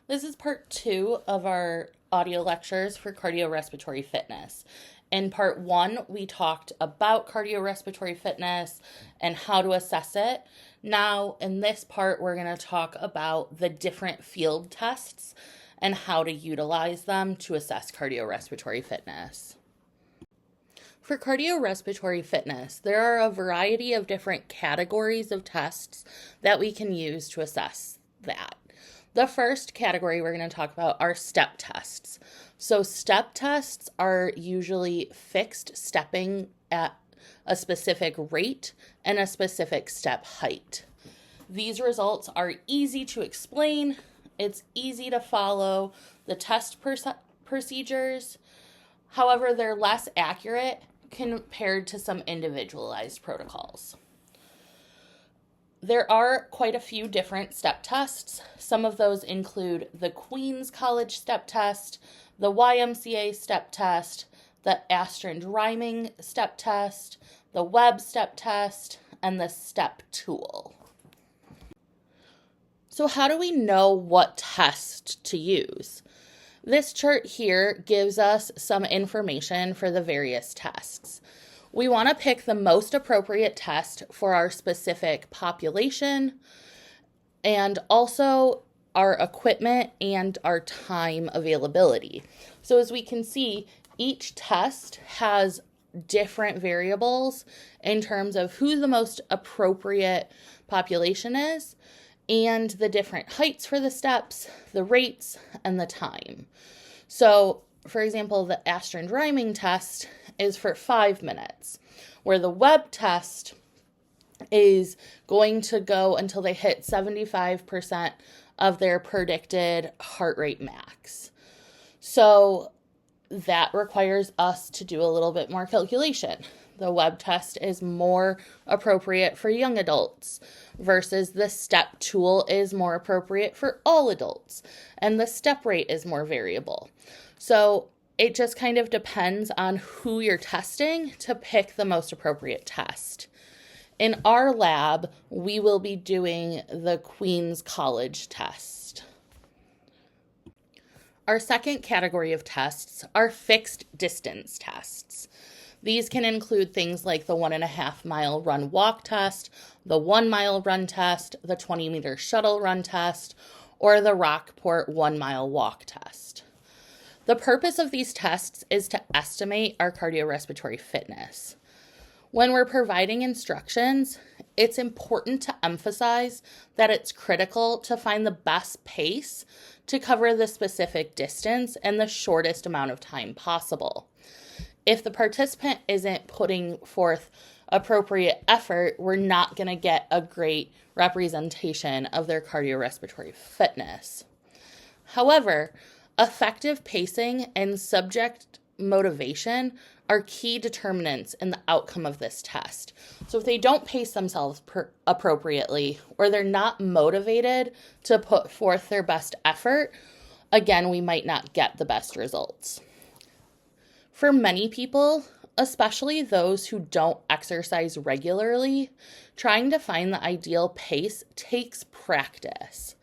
This is part 2 of our audio lectures for cardiorespiratory fitness. In part 1, we talked about cardiorespiratory fitness and how to assess it. Now, in this part, we're going to talk about the different field tests and how to utilize them to assess cardiorespiratory fitness. For cardiorespiratory fitness, there are a variety of different categories of tests that we can use to assess that. The first category we're going to talk about are step tests. So step tests are usually fixed stepping at a specific rate and a specific step height. These results are easy to explain. It's easy to follow the test procedures. However, they're less accurate compared to some individualized protocols. There are quite a few different step tests. Some of those include the Queen's College step test, the YMCA step test, the Astrid Rhyming step test, the Webb step test, and the step tool. So how do we know what test to use? This chart here gives us some information for the various tests. We want to pick the most appropriate test for our specific population and also our equipment and our time availability. So as we can see, each test has different variables in terms of who the most appropriate population is and the different heights for the steps, the rates, and the time. So, for example, the Astrid Rhyming test is for 5 minutes, where the Webb test is going to go until they hit 75% of their predicted heart rate max. So that requires us to do a little bit more calculation. The Webb test is more appropriate for young adults versus the step tool is more appropriate for all adults, and the step rate is more variable. So it just kind of depends on who you're testing to pick the most appropriate test. In our lab, we will be doing the Queen's College test. Our second category of tests are fixed distance tests. These can include things like the 1.5 mile run walk test, the 1 mile run test, the 20 meter shuttle run test, or the Rockport 1 mile walk test. The purpose of these tests is to estimate our cardiorespiratory fitness. When we're providing instructions, it's important to emphasize that it's critical to find the best pace to cover the specific distance in the shortest amount of time possible. If the participant isn't putting forth appropriate effort, we're not going to get a great representation of their cardiorespiratory fitness. However, effective pacing and subject motivation are key determinants in the outcome of this test. So if they don't pace themselves appropriately, or they're not motivated to put forth their best effort, again, we might not get the best results. For many people, especially those who don't exercise regularly, trying to find the ideal pace takes practice.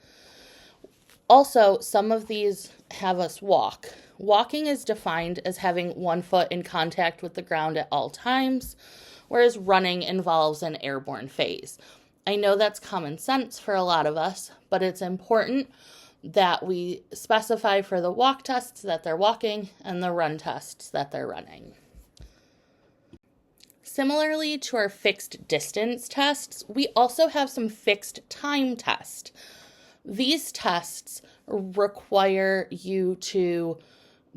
Also, some of these have us walk. Walking is defined as having one foot in contact with the ground at all times, whereas running involves an airborne phase. I know that's common sense for a lot of us, but it's important that we specify for the walk tests that they're walking and the run tests that they're running. Similarly to our fixed distance tests, we also have some fixed time tests. These tests require you to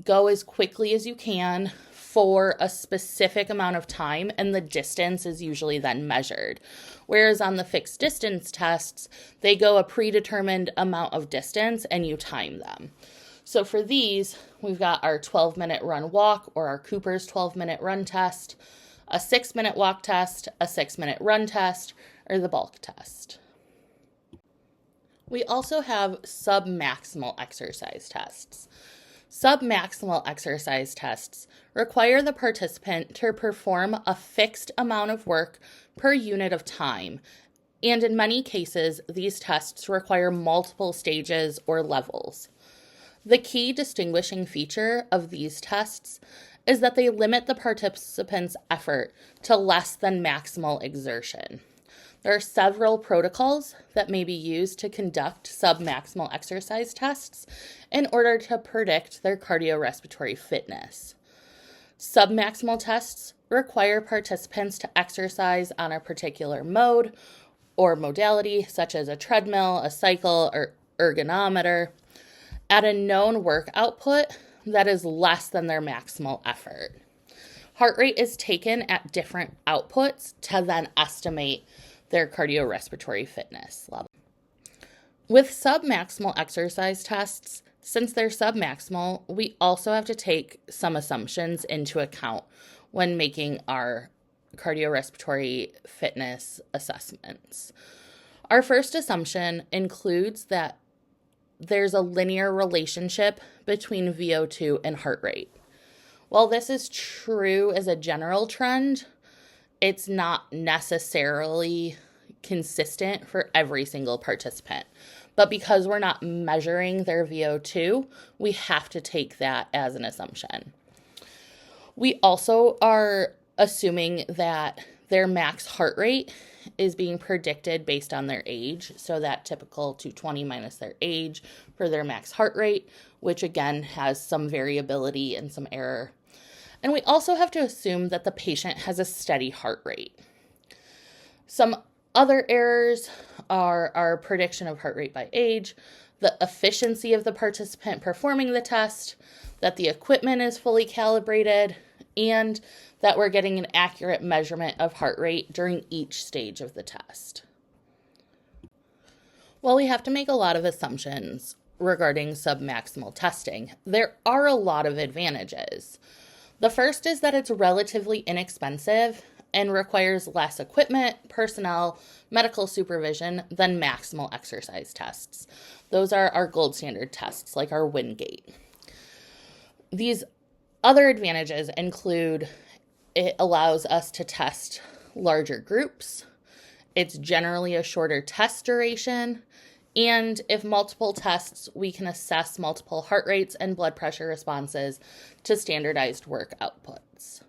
go as quickly as you can for a specific amount of time, and the distance is usually then measured. Whereas on the fixed distance tests, they go a predetermined amount of distance and you time them. So for these, we've got our 12-minute run walk, or our Cooper's 12-minute run test, a 6-minute walk test, a 6-minute run test, or the bulk test. We also have submaximal exercise tests. Submaximal exercise tests require the participant to perform a fixed amount of work per unit of time, and in many cases, these tests require multiple stages or levels. The key distinguishing feature of these tests is that they limit the participant's effort to less than maximal exertion. There are several protocols that may be used to conduct submaximal exercise tests in order to predict their cardiorespiratory fitness. Submaximal tests require participants to exercise on a particular mode or modality, such as a treadmill, a cycle, or ergometer, at a known work output that is less than their maximal effort. Heart rate is taken at different outputs to then estimate their cardiorespiratory fitness level. With submaximal exercise tests, since they're submaximal, we also have to take some assumptions into account when making our cardiorespiratory fitness assessments. Our first assumption includes that there's a linear relationship between VO2 and heart rate. While this is true as a general trend, it's not necessarily consistent for every single participant. But because we're not measuring their VO2, we have to take that as an assumption. We also are assuming that their max heart rate is being predicted based on their age. So that typical 220 minus their age for their max heart rate, which again has some variability and some error. And we also have to assume that the patient has a steady heart rate. Some other errors are our prediction of heart rate by age, the efficiency of the participant performing the test, that the equipment is fully calibrated, and that we're getting an accurate measurement of heart rate during each stage of the test. While we have to make a lot of assumptions regarding submaximal testing, there are a lot of advantages. The first is that it's relatively inexpensive and requires less equipment, personnel, medical supervision than maximal exercise tests. Those are our gold standard tests, like our Wingate. These other advantages include it allows us to test larger groups, it's generally a shorter test duration, and if multiple tests, we can assess multiple heart rates and blood pressure responses to standardized work outputs.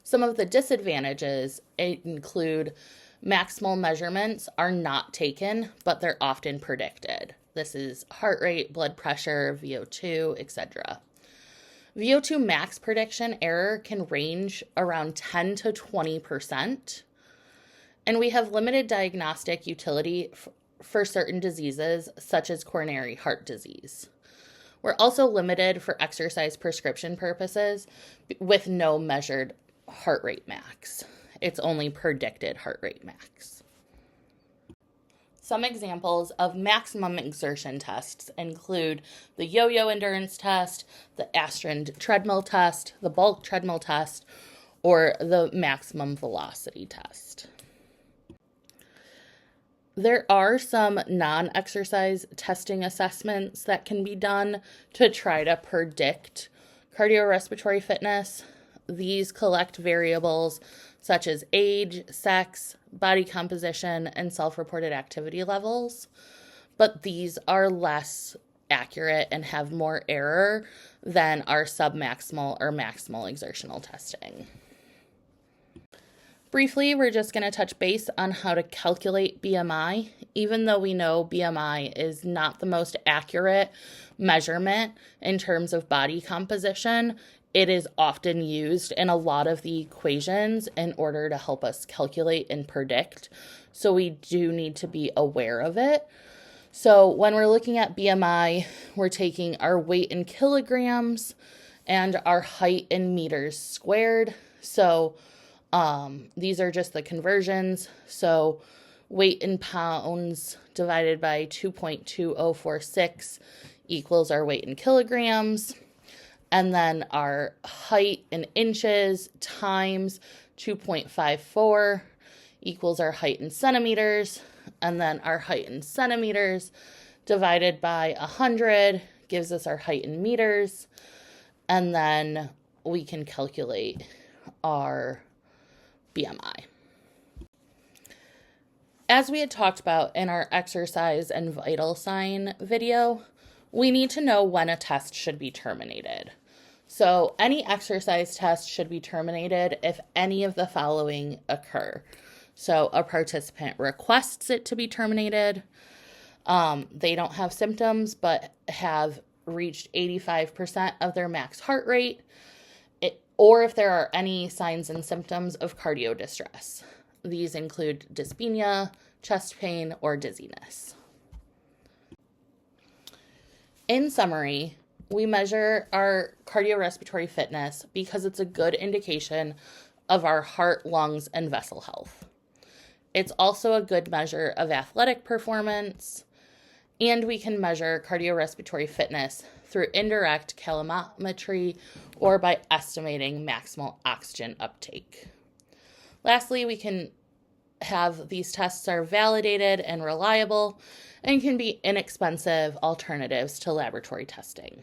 Some of the disadvantages include maximal measurements are not taken, but they're often predicted. This is heart rate, blood pressure, VO2, etc. VO2 max prediction error can range around 10 to 20%, and we have limited diagnostic utility for certain diseases, such as coronary heart disease. We're also limited for exercise prescription purposes with no measured heart rate max. It's only predicted heart rate max. Some examples of maximum exertion tests include the yo-yo endurance test, the Astrid treadmill test, the bulk treadmill test, or the maximum velocity test. There are some non-exercise testing assessments that can be done to try to predict cardiorespiratory fitness. These collect variables such as age, sex, body composition, and self-reported activity levels, but these are less accurate and have more error than our submaximal or maximal exertional testing. Briefly, we're just going to touch base on how to calculate BMI. Even though we know BMI is not the most accurate measurement in terms of body composition, it is often used in a lot of the equations in order to help us calculate and predict. So we do need to be aware of it. So when we're looking at BMI, we're taking our weight in kilograms and our height in meters squared. So these are just the conversions. So weight in pounds divided by 2.2046 equals our weight in kilograms. And then our height in inches times 2.54 equals our height in centimeters. And then our height in centimeters divided by 100 gives us our height in meters. And then we can calculate our BMI. As we had talked about in our exercise and vital sign video, We need to know when a test should be terminated. So any exercise test should be terminated if any of the following occur. So a participant requests it to be terminated. They don't have symptoms but have reached 85% of their max heart rate, or if there are any signs and symptoms of cardio distress. These include dyspnea, chest pain, or dizziness. In summary, we measure our cardiorespiratory fitness because it's a good indication of our heart, lungs, and vessel health. It's also a good measure of athletic performance, and we can measure cardiorespiratory fitness through indirect calorimetry or by estimating maximal oxygen uptake. Lastly, we can have these tests are validated and reliable and can be inexpensive alternatives to laboratory testing.